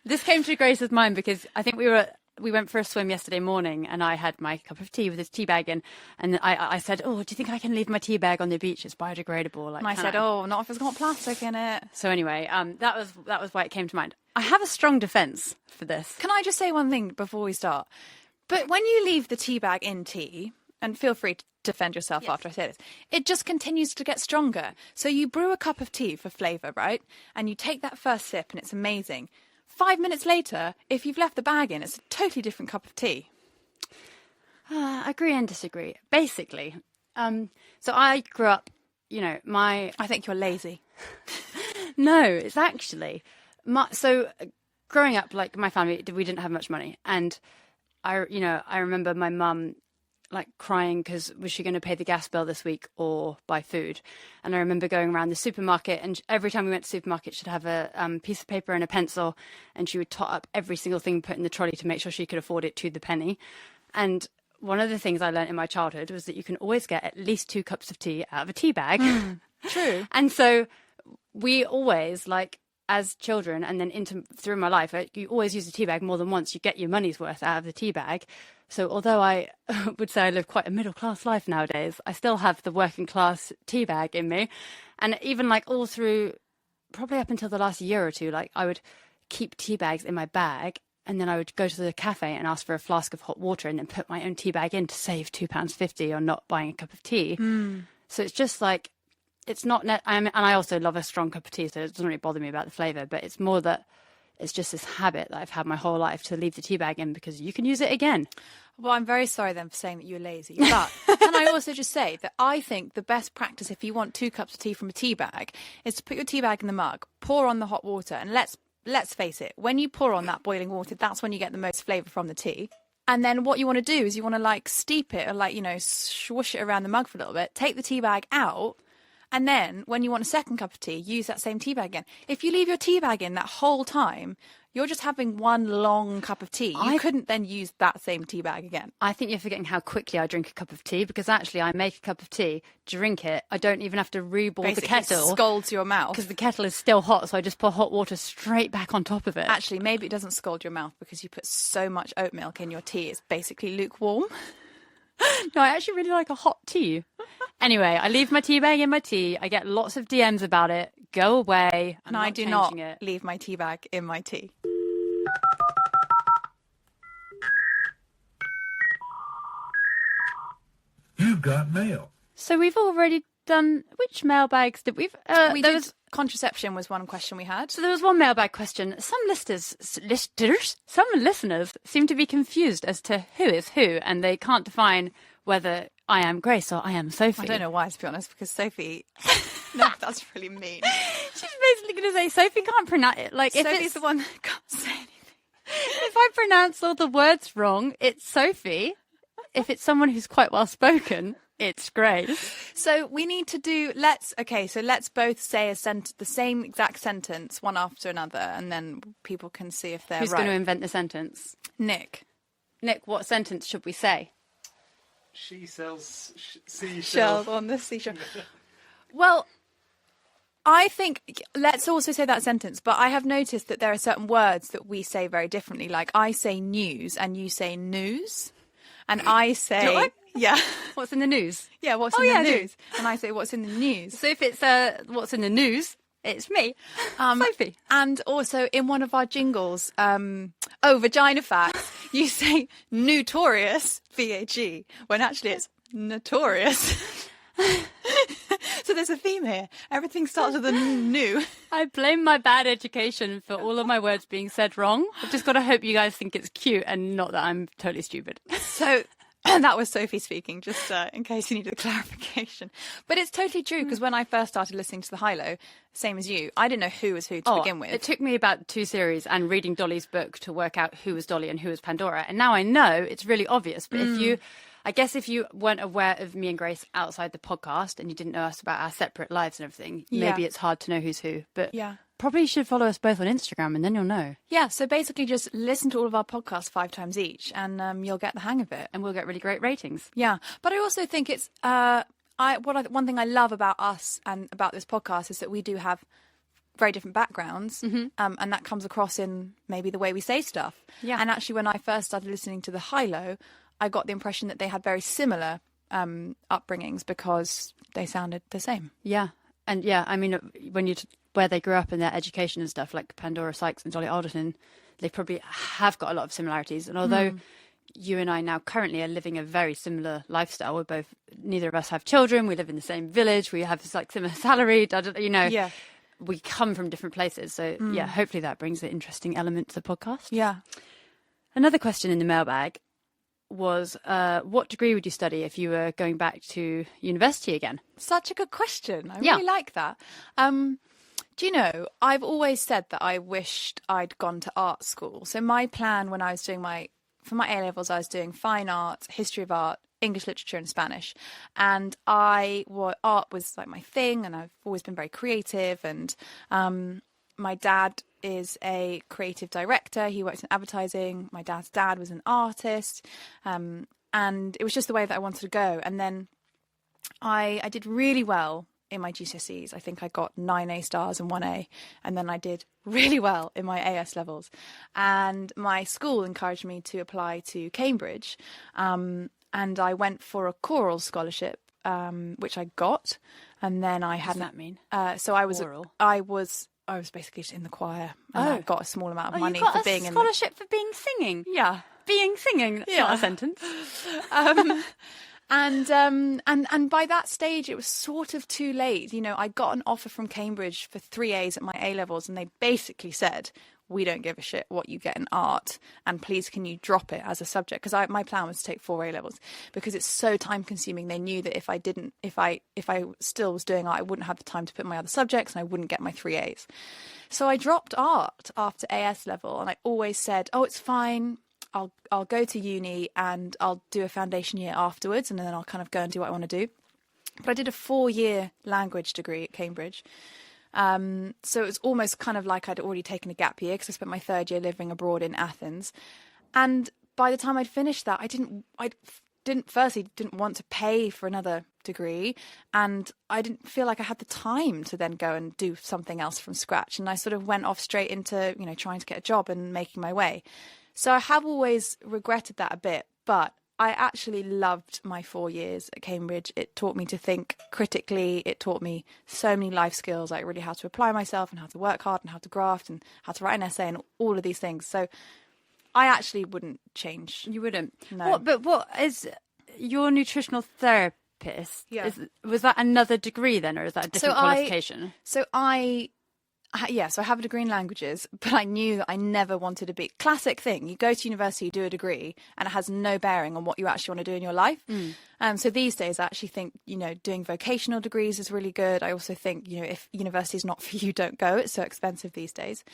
This came to Grace's mind because I think we went for a swim yesterday morning, and I had my cup of tea with this tea bag in, and I said, "Oh, do you think I can leave my tea bag on the beach? It's biodegradable." And I said, "Oh, not if it's got plastic in it." So anyway, that was why it came to mind. I have a strong defence for this. Can I just say one thing before we start? But when you leave the tea bag in tea, and feel free to defend yourself after I say this, it just continues to get stronger. So you brew a cup of tea for flavour, right? And you take that first sip, and it's amazing. 5 minutes later, if you've left the bag in, it's a totally different cup of tea. Agree and disagree. Basically, so I grew up, I think you're lazy. No, it's actually so growing up, like my family, we didn't have much money, and I remember my mum like crying because was she going to pay the gas bill this week or buy food? And I remember going around the supermarket, and every time we went to the supermarket, she'd have a piece of paper and a pencil, and she would tot up every single thing put in the trolley to make sure she could afford it to the penny. And one of the things I learned in my childhood was that you can always get at least 2 cups of tea out of a tea bag. True. And so we always, like, as children and then through my life, you always use a tea bag more than once. You get your money's worth out of the tea bag. So although I would say I live quite a middle-class life nowadays, I still have the working-class tea bag in me. And even, like, all through, probably up until the last year or two, like, I would keep tea bags in my bag, and then I would go to the cafe and ask for a flask of hot water and then put my own tea bag in to save £2.50 on not buying a cup of tea. So it's just like, it's not, and I also love a strong cup of tea, so it doesn't really bother me about the flavour, but it's more that it's just this habit that I've had my whole life to leave the tea bag in because you can use it again. Well, I'm very sorry then for saying that you're lazy. But can I also just say that I think the best practice if you want 2 cups of tea from a tea bag is to put your tea bag in the mug, pour on the hot water, and let's face it, when you pour on that boiling water, that's when you get the most flavour from the tea. And then what you want to do is you want to like steep it or like, swoosh it around the mug for a little bit, take the tea bag out, and then when you want a second cup of tea, use that same tea bag again. If you leave your tea bag in that whole time, you're just having one long cup of tea. You couldn't then use that same tea bag again. I think you're forgetting how quickly I drink a cup of tea, because actually I make a cup of tea, drink it. I don't even have to reboil the kettle. It scalds your mouth. Because the kettle is still hot, so I just pour hot water straight back on top of it. Actually, maybe it doesn't scald your mouth because you put so much oat milk in your tea. It's basically lukewarm. No, I actually really like a hot tea. Anyway, I leave my tea bag in my tea. I get lots of DMs about it. Go away. And I do not leave my tea bag in my tea. You've got mail. So we've already done, which mailbags did we've? Contraception was one question we had. So there was one mailbag question. Some listeners seem to be confused as to who is who, and they can't define whether I am Grace or I am Sophie. I don't know why, to be honest, because Sophie... No, that's really mean. She's basically going to say Sophie can't pronounce it. Like, if Sophie's it's the one that can't say anything. If I pronounce all the words wrong, it's Sophie. If it's someone who's quite well spoken, it's Grace. So we need to do. Let's both say the same exact sentence one after another, and then people can see if they're Who's right. going to invent the sentence? Nick, what sentence should we say? She sells seashells shell on the seashore. Well, I think let's also say that sentence, but I have noticed that there are certain words that we say very differently. Like I say news and you say news. And I say... Do I? Yeah. What's in the news? Yeah, what's in the news? And I say what's in the news. So if it's what's in the news, it's me, Sophie. And also in one of our jingles, vagina facts, you say notorious, V-A-G, when actually it's notorious. So there's a theme here. Everything starts with a new. I blame my bad education for all of my words being said wrong. I've just got to hope you guys think it's cute and not that I'm totally stupid. So that was Sophie speaking, just in case you needed a clarification. But it's totally true, because when I first started listening to the High-Low, same as you, I didn't know who was who to begin with. It took me about 2 series and reading Dolly's book to work out who was Dolly and who was Pandora. And now I know it's really obvious. But if you weren't aware of me and Grace outside the podcast and you didn't know us about our separate lives and everything, maybe it's hard to know who's who. But probably you should follow us both on Instagram and then you'll know. Yeah, so basically just listen to all of our podcasts 5 times each and you'll get the hang of it. And we'll get really great ratings. Yeah, but I also think it's... one thing I love about us and about this podcast is that we do have very different backgrounds, and that comes across in maybe the way we say stuff. Yeah. And actually when I first started listening to the High-Low, I got the impression that they had very similar upbringings because they sounded the same. Yeah. And I mean, when where they grew up and their education and stuff, like Pandora Sykes and Dolly Alderton, they probably have got a lot of similarities. And although you and I now currently are living a very similar lifestyle, neither of us have children, we live in the same village, we have like similar salary, we come from different places. So yeah, hopefully that brings an interesting element to the podcast. Yeah. Another question in the mailbag was, what degree would you study if you were going back to university again? Such a good question. I really like that. Do you know, I've always said that I wished I'd gone to art school. So my plan when I was doing for my A-levels, I was doing fine art, history of art, English literature and Spanish. And art was like my thing, and I've always been very creative. And my dad is a creative director. He works in advertising. My dad's dad was an artist. And it was just the way that I wanted to go. And then I did really well in my GCSEs. I think I got 9 A stars and 1 A. And then I did really well in my AS levels. And my school encouraged me to apply to Cambridge. And I went for a choral scholarship, which I got. And then I had... What does that mean? So I was... Choral? I was basically just in the choir, and I got a small amount of money you got for being a scholarship for being singing. Yeah, being singing. That's not a sentence. And by that stage, it was sort of too late. You know, I got an offer from Cambridge for 3 A's at my A levels, and they basically said, "We don't give a shit what you get in art, and please can you drop it as a subject?" Because my plan was to take 4 A levels because it's so time consuming. They knew that if I still was doing art, I wouldn't have the time to put my other subjects, and I wouldn't get my 3 A's. So I dropped art after AS level, and I always said, "Oh, it's fine. I'll go to uni and I'll do a foundation year afterwards, and then I'll kind of go and do what I want to do." But I did a 4-year language degree at Cambridge. So it was almost kind of like I'd already taken a gap year because I spent my 3rd year living abroad in Athens. And by the time I'd finished that, I didn't want to pay for another degree, and I didn't feel like I had the time to then go and do something else from scratch. And I sort of went off straight into, you know, trying to get a job and making my way. So I have always regretted that a bit, but I actually loved my 4 years at Cambridge. It taught me to think critically. It taught me so many life skills, like really how to apply myself and how to work hard and how to graft and how to write an essay and all of these things. So I actually wouldn't change. You wouldn't? No. But what is your nutritional therapist? Yeah. Was that another degree then, or is that a different qualification? So I have a degree in languages, but I knew that I never wanted to be... Classic thing, you go to university, you do a degree, and it has no bearing on what you actually want to do in your life. So these days, I actually think, you know, doing vocational degrees is really good. I also think, you know, if university is not for you, don't go. It's so expensive these days.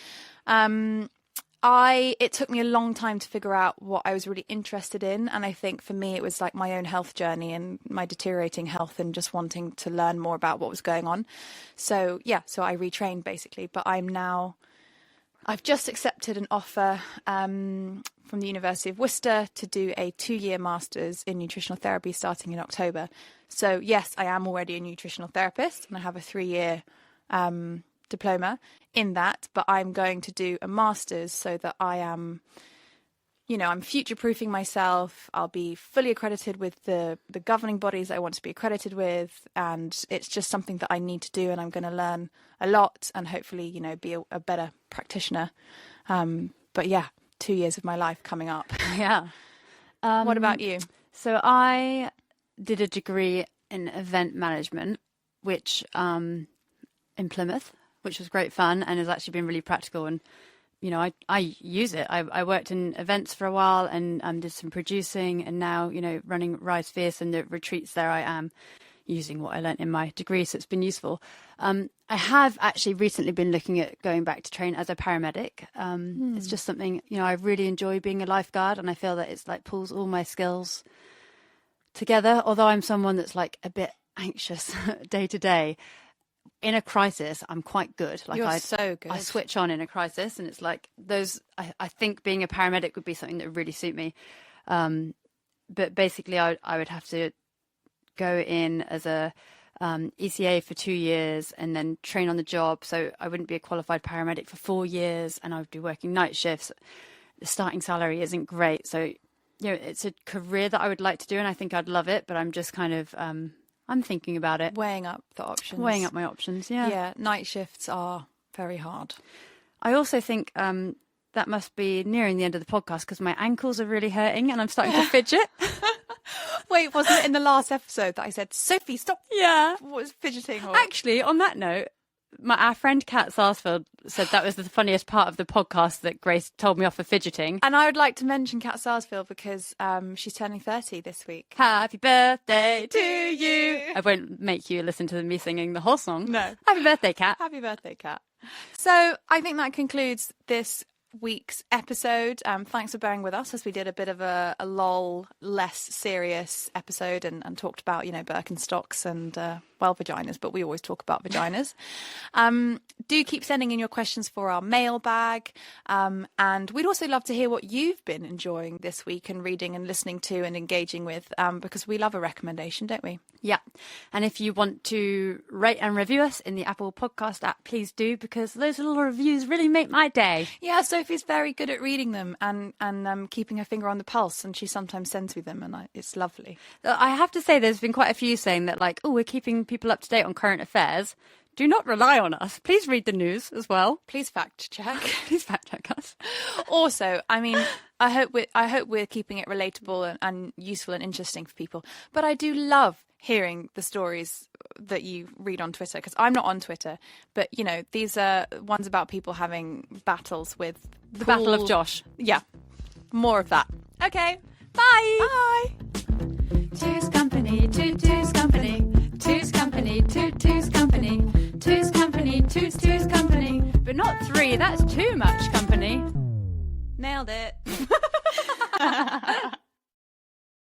It took me a long time to figure out what I was really interested in. And I think for me, it was like my own health journey and my deteriorating health and just wanting to learn more about what was going on. So I retrained basically, but I've just accepted an offer from the University of Worcester to do a 2-year master's in nutritional therapy starting in October. So yes, I am already a nutritional therapist and I have a 3-year diploma in that, but I'm going to do a master's so that I am, you know, I'm future-proofing myself. I'll be fully accredited with the governing bodies that I want to be accredited with, and it's just something that I need to do, and I'm going to learn a lot and hopefully, you know, be a better practitioner. But yeah, 2 years of my life coming up. Yeah. What about you? So I did a degree in event management, which in Plymouth, which was great fun and has actually been really practical. And, you know, I use it. I worked in events for a while and did some producing, and now, you know, running Rise Fierce and the retreats there, I am using what I learnt in my degree. So it's been useful. I have actually recently been looking at going back to train as a paramedic. It's just something, you know, I really enjoy being a lifeguard, and I feel that it's like pulls all my skills together. Although I'm someone that's like a bit anxious day to day, in a crisis, I'm quite good. Like You're so good. I switch on in a crisis, and it's like those. I think being a paramedic would be something that would really suit me. But basically, I would have to go in as a ECA for 2 years and then train on the job. So I wouldn't be a qualified paramedic for 4 years, and I would be working night shifts. The starting salary isn't great, so you know it's a career that I would like to do, and I think I'd love it. But I'm just kind of I'm thinking about it. Weighing up the options. Weighing up my options, yeah. Yeah, night shifts are very hard. I also think that must be nearing the end of the podcast because my ankles are really hurting and I'm starting to fidget. Wait, wasn't it in the last episode that I said, Sophie, stop? Yeah. What was fidgeting? Or... Actually, on that note, our friend Kat Sarsfield said that was the funniest part of the podcast that Grace told me off for fidgeting. And I would like to mention Kat Sarsfield because she's turning 30 this week. Happy birthday to you. I won't make you listen to me singing the whole song. No. Happy birthday, Kat. Happy birthday, Kat. So I think that concludes this week's episode. Thanks for bearing with us as we did a bit of a lull, less serious episode and talked about, Birkenstocks and, vaginas, but we always talk about vaginas. Do keep sending in your questions for our mailbag. And we'd also love to hear what you've been enjoying this week and reading and listening to and engaging with, because we love a recommendation, don't we? Yeah. And if you want to rate and review us in the Apple Podcast app, please do, because those little reviews really make my day. Yeah, Sophie's very good at reading them and keeping her finger on the pulse, and she sometimes sends me them, and it's lovely. I have to say there's been quite a few saying that, like, we're keeping people up to date on current affairs. Do not rely on us. Please read the news as well. Please fact check. Please fact check us. Also, I mean, I hope we're keeping it relatable and useful and interesting for people. But I do love hearing the stories that you read on Twitter, because I'm not on Twitter. But these are ones about people having battles with the Battle of Josh. Yeah, more of that. Okay, bye. Bye. Two's company, two's company, two's company, two's company, two's company, two's company. But not three, that's too much company. Nailed it.